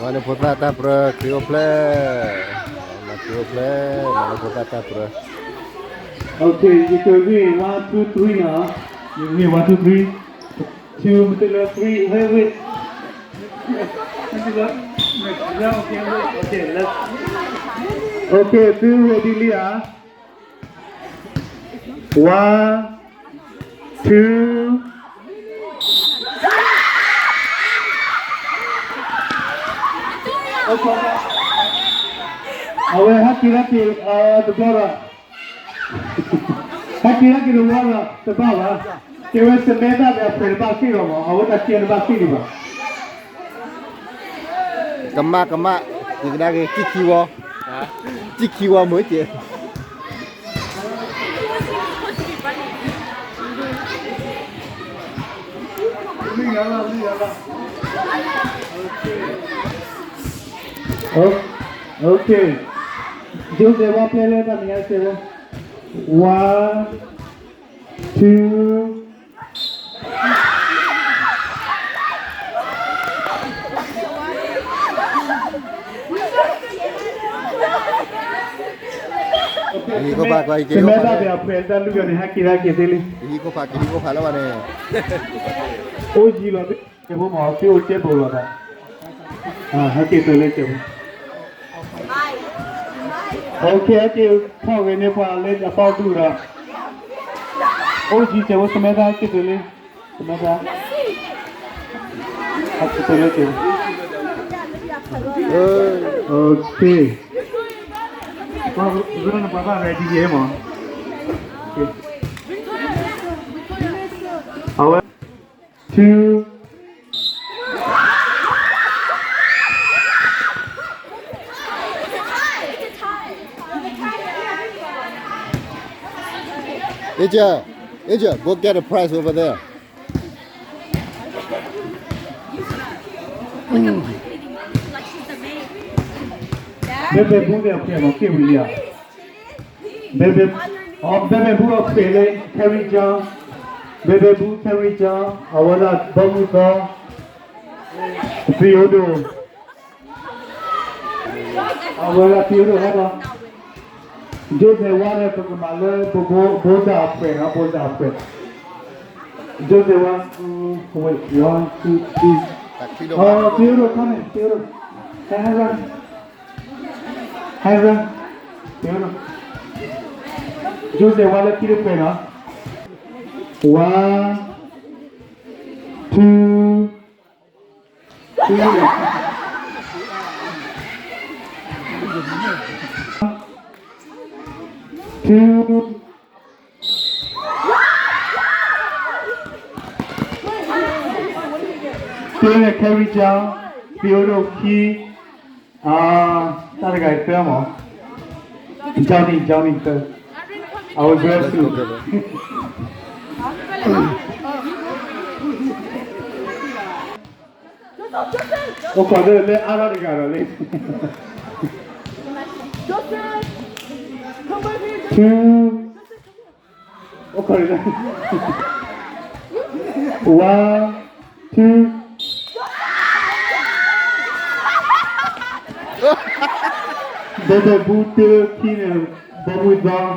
Mana potata pra kriople. Mana kriople, mana potata pra. Okay, you can read 1, 2, 3 now. You read 1, 2, 3. 2, 3, wait. Okay, let's. Okay, feel ready, Leah. 1, 2. Okay. Away, happy, the brother. Happy, the brother, the brother. There was a man that played about zero. I want to see about zero. Kama, những cái chikiwa mới chị. Okay. Jose, what play later? I say 1, 2. Ini ko pa quay cái meta để apprend ta lúc này hack kira cái gì? Ini ko pa lawan ni. Ôi gì rồi? Cái bố mỏ phiêu chết bồ rồi đó. Hack cái lên chịu. Okay, chịu. Thao cái này qua lên là bao đủ rồi. Ôi gì chịu? Cái meta cái lên. Cái meta. Hack cái lên chịu. Okay. We're going to Baba ready game on. Our 2. Asia, go get a prize over there. Bebe boo de okay ma kêu gì à? Bebe boo okay carry John. Bebe boo carry John. Awala babu ka. Piodo. Awala piodo है ना? जो देवा है तो माले बोझा आपके ना बोझा आपके. जो देवा wait 1, 2, 3. Piodo come in piodo. Hands up. Jose, wala kilo pena. 1, 2, 3. Two. Still carry down. Build key. That guy film on. Johnny, I was dressed too. Oh, God, let out the guy, Two. Okay. 1, 2. Bebe Booter, Keenan, Bobu Dong,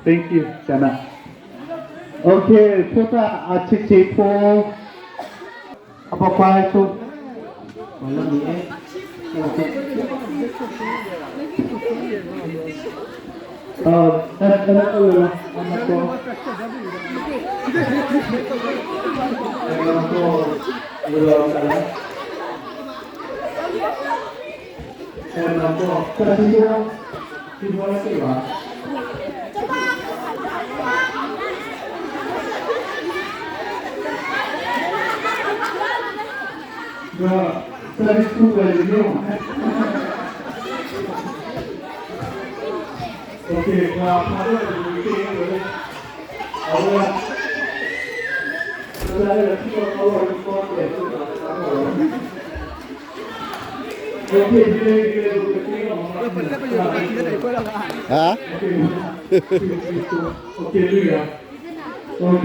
thank you, Jana. Okay, Pota Achichi Po. Apa kuai tu? Malam ni anak tu. Hả? Ok, Lưu à? Ok,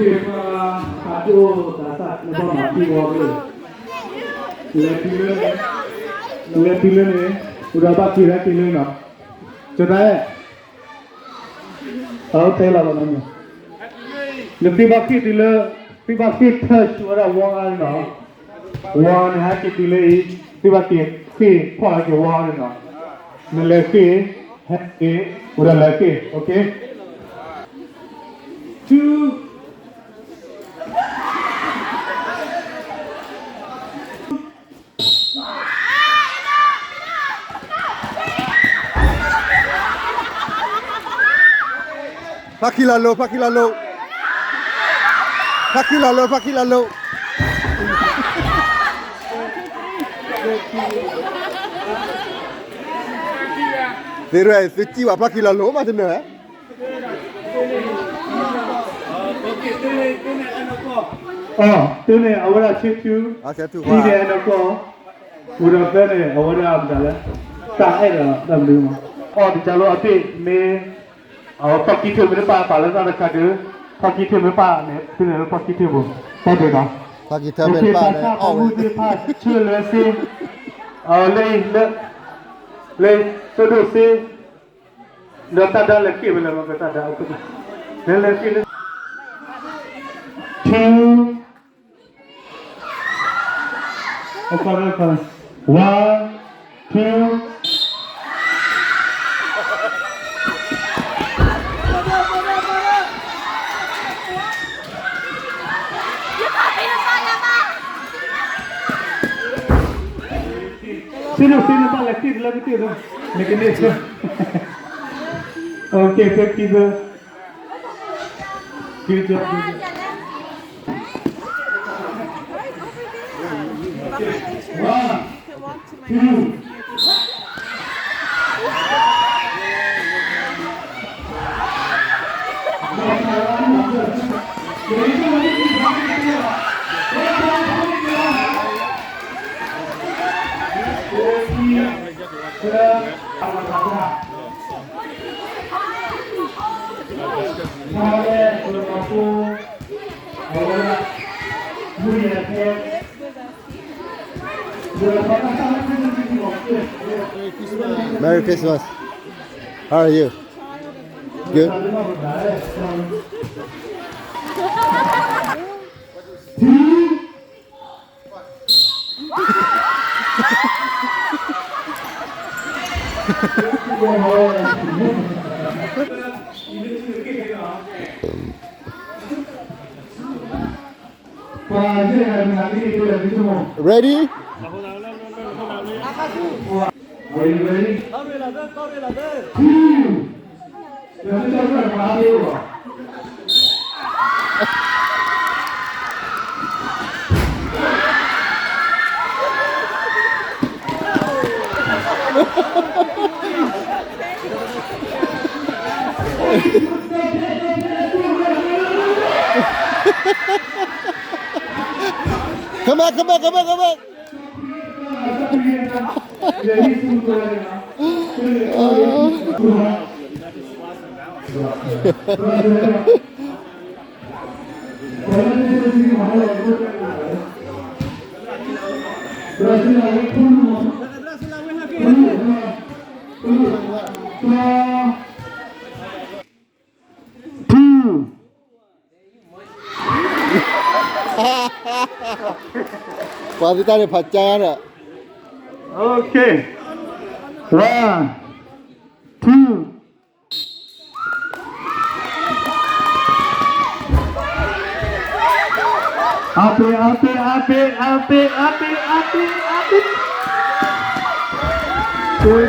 Hà Đô, Đà Sạt. แล้วก็มาที่วอลเลยเลยที่เลยอุดาบาที่แล้วที่เลยเนาะจะได้เอาเทล่าบ้างเนี่ยแล้วที่บ้านที่เลยที่บ้านที่เธอชัวร์วอลเนาะวอลเนี่ยฮะที่เลยที่บ้านที่พ่อจะวอลเนาะนั่นเลยที่เฮ้ยอุดาเลยที่โอเค two Pakilalo, pakilalo. Pakilalo, pakilalo. Pero es chiva pakilalo macam mana? Oh, tu ni awak cicu. Satu. Tiga anak kau. Udah ni awak dah berjalan. Tak ada dah belum. Oh, di jalur api ni. Pak kita berapa paling ada kado. Pak kita berapa ni? Tu ni pak kita bu. Tak ada dah. Pak kita berapa ni? Oh, dia pas cuci si. Le sudah si. Dah tak ada lagi belum kita ada apa. Le lagi. Two. Okay. 1, 2. Sino tak lagi tu. Lekin dia. Okay, thank you. Good job. Merry Christmas. How are you? Good. Ready? Are you ready? Come back. Pasti ada pacar ada. Okay. 1, 2. Api.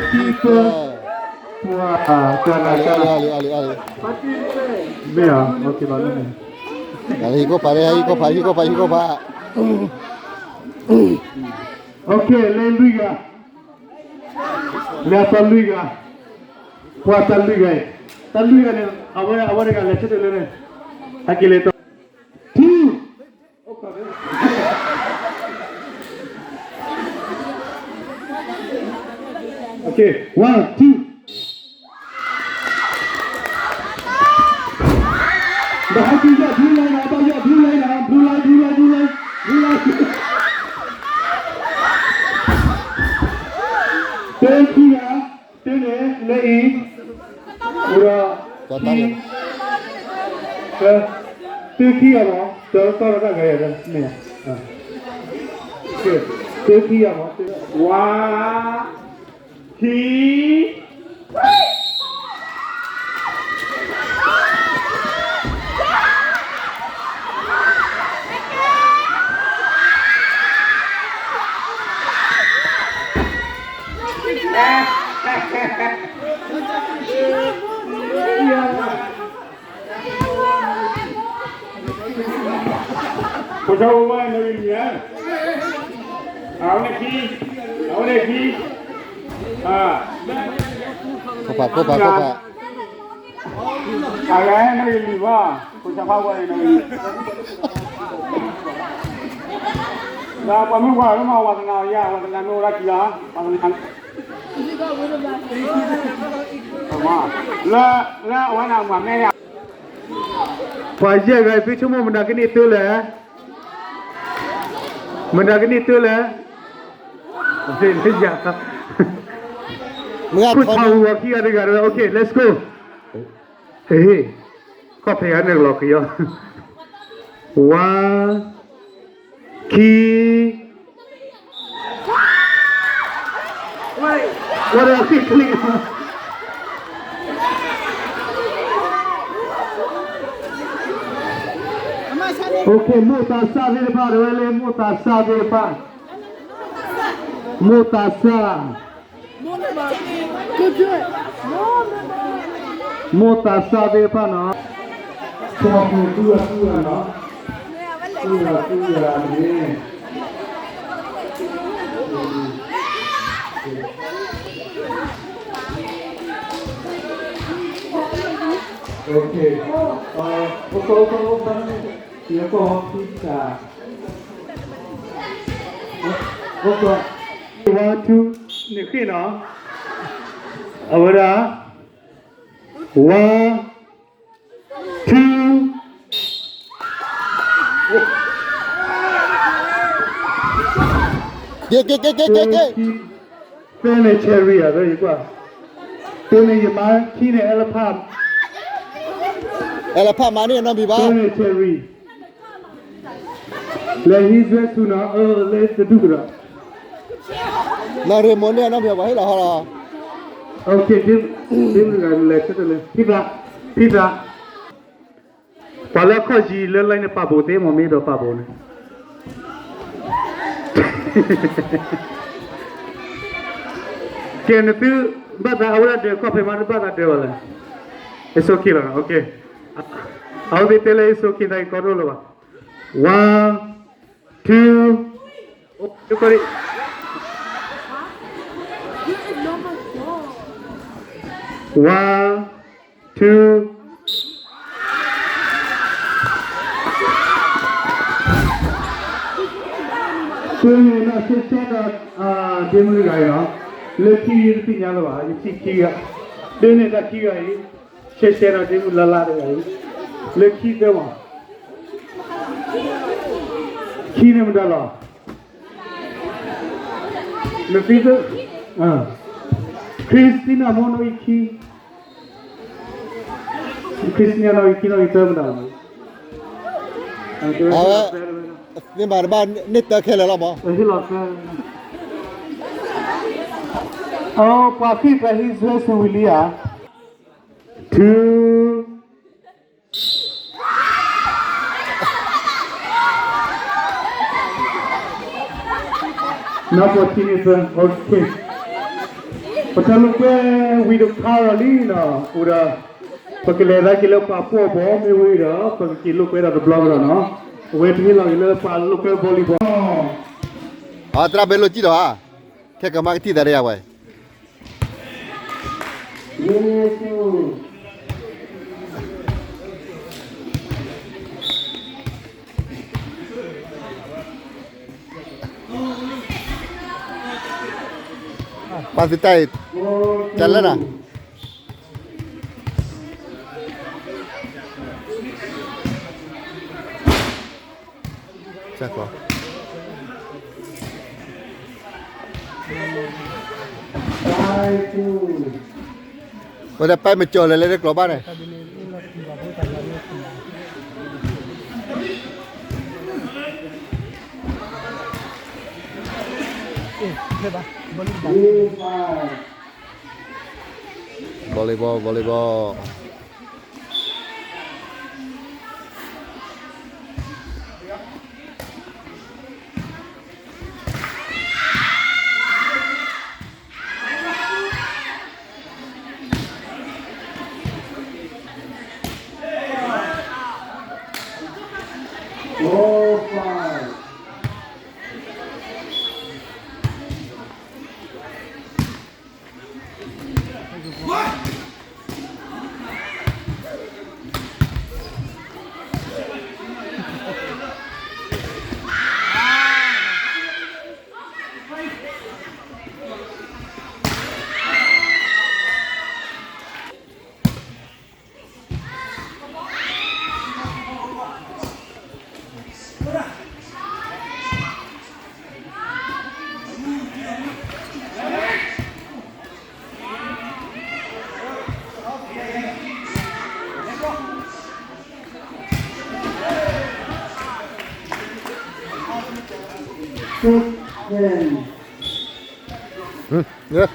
Kita. Wah, Ali. Biar, okey bagus ni. Ali ko pa. Okey, Luiga. Lihat Luiga. Puasa Luiga. Luiga ni awak kan lecet dulu ni. Akil itu. Okay, 1, 2. Dah tiga, blue line. 你，我多大了？对起啊嘛，到了大概也是那样，对起啊嘛，哇，起。我说我那个年，เอาเลยพี่Kopa. อะไร那个你吧，我想发过来那个。那我们话嘛，我那呀，我那弄了几啊，我那看。啦，我那我没呀。Wah je guys, tu cuma mendak ni tu lah. Mendak ni tu lah. Okey, ya. Put tahu waktu ada gara. Okay, let's go. Hey, kau payah nak lock ya. One, key. What are you doing? Okay, mutasa depan, wale mutasa depan. Mutasa. Mutasa depan, no. Cuma dua, no. Dua ni. Okay. Dia kau kita. Okey. 1 2 ni kena. Awara. 1 2 Ke. Pene cherry ada juga. Pene yang kini elephant. Elephant mana nak biba? Pene cherry. Let his dress to now. Let's do it. Nak remon ni nak biba lah hala. Okay, dim let's do it. Pizza. Pala kau jila lain apa bote, mami dah apa bote. Kena tu, bata awal ada kau pemana bata ada wala. It's okay lah, okay. Awal betul it's okay dah kau dulu lah. 1 2 oh, you got it. One, two. So na sesena demo gaya. Leki ti nyalo ba, iti kiya. Dene da kiya yi. Sesena demo lala da yi. Leki demo. Kine mdala. Lepito. Christina mono iki. Christina no iki no ito mdala. Ni mana ni tak kela lama. Oh, pakai kahis dress Willia. 2 Now what is okay. Pasal ke video Carolina udah pakai lera kilo papo bom me udah pakai kilo ke ada blog no. Wait ni lah kilo palu ke volleyball. Atra belo ciro ah. Kek kemak ti dari awal. Yes. Pasti tight. Jalan lah. Cakap. ว่าจะไปมาเจอเลยเลยกลับบ้านเลยวอลเลย์บอลวอลเลย์บอลเนี่ย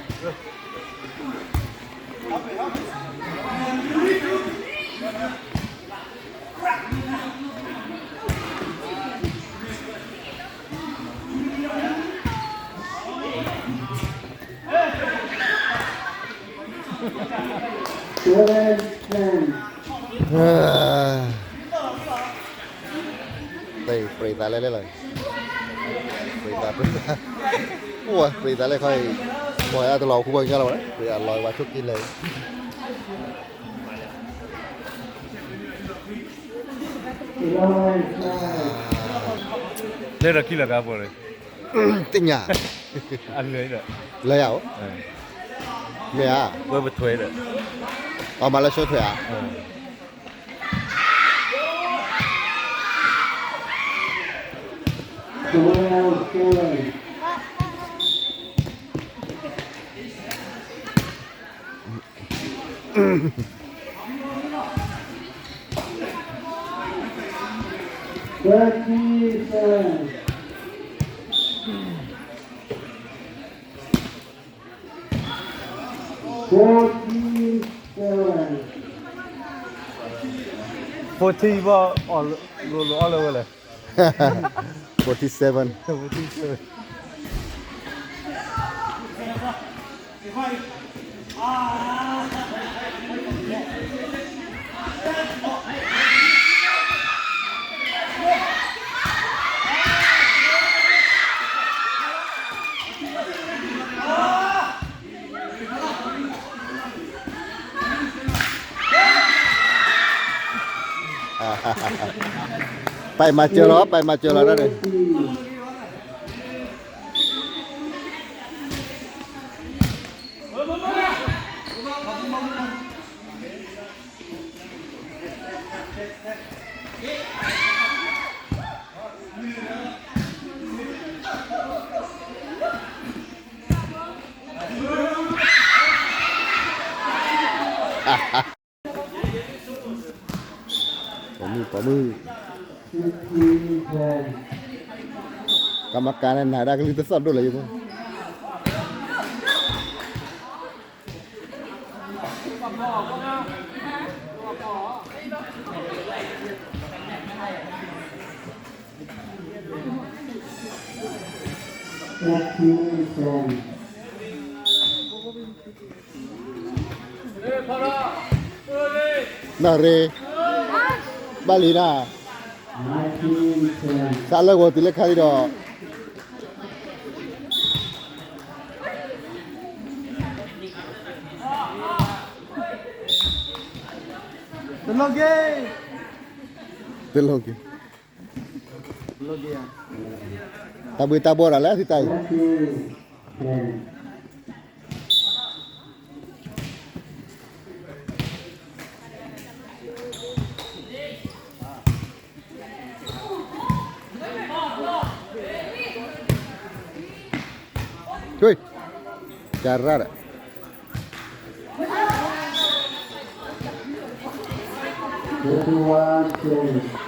đây free ta lấyเลยfree taโอ้ย free ta lấyค่อยปล่อยตลอดคู่เบิ่งกันแล้วนะ free อร่อยว่าชุกกินเลยเล่นรักกี้ละครับบ่เลย ติงหยา อันเลยเด้อ เลยอ่ะเมีย เว้ยบ่ถวยเด้อ เอามาแล้วช่วยเถอะ 40บ่ออนโลออนเลยเลย 47 47ไปมาเจอแล้วไปมาเจอแล้วนั่นเองปมือกรรมการนั้นหาได้ก็ลิตรสอดด้วยเลยอยู่มั้งนาเรบาลีนาซาลโกติเลขาดิดอTelongge Tabu-tabu lah si tai Cuy, cara 31 10.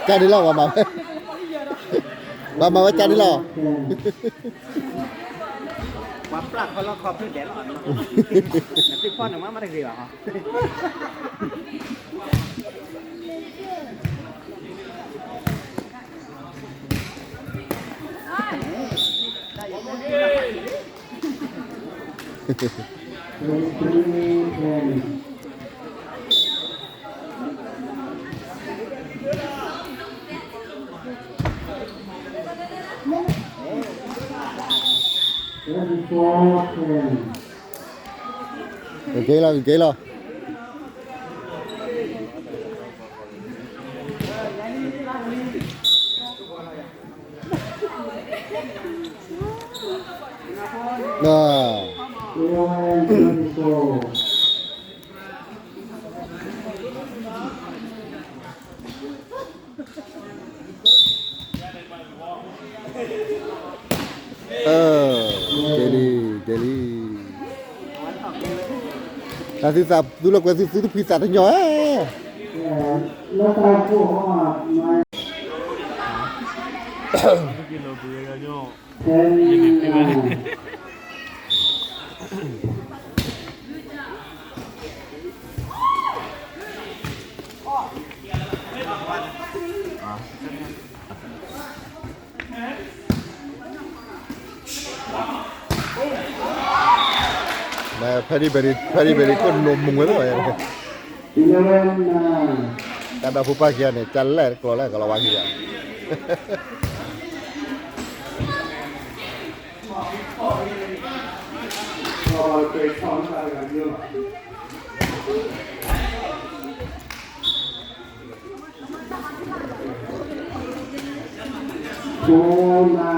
จานนี้เรามาว่าจานนี้เรา ความปลักเขาเราขอบพื้นแดดอ่อนติดป้อนออกมาได้กี่หรอok lo Delhi Nanti sab dulu aku kasih itu pizza tu nyoy. Kilo dia nyo. มาพอดีคนนมมุงไว้ด้วยแต่แบบผู้ป้าเกียร์เนี่ยจันแรกกลัวแรกก็ระวังอย่างโอ้มา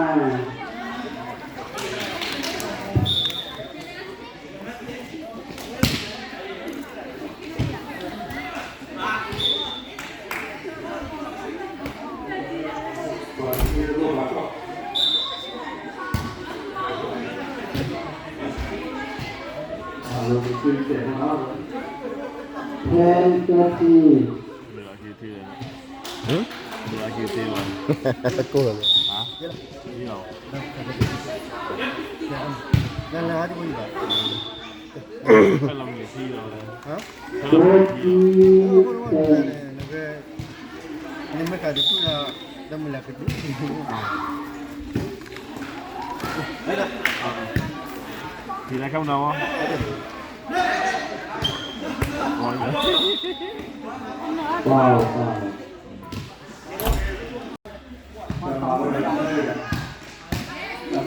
cô rồi Hả? Đi đâu? nên là hát cái gì vậy Phải làm nghề thi rồi hả Phải làm nghề thi rồi nhưng mấy cái đó là đâu mình là cái gì Thì lại không đâu không? Rồi nữa Wow.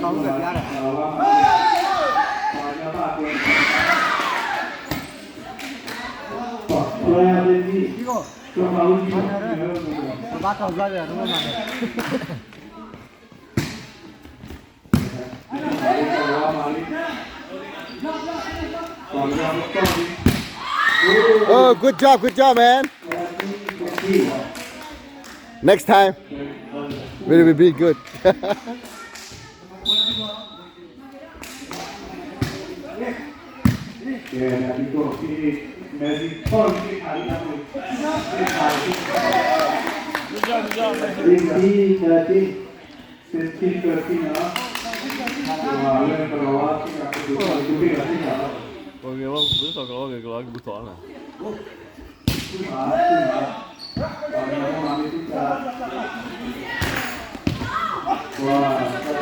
không được ra được bác cầu ra rồi đúng không nào oh good job man next time will be good Còn người không, biết sao có người có bút xóa này Wow.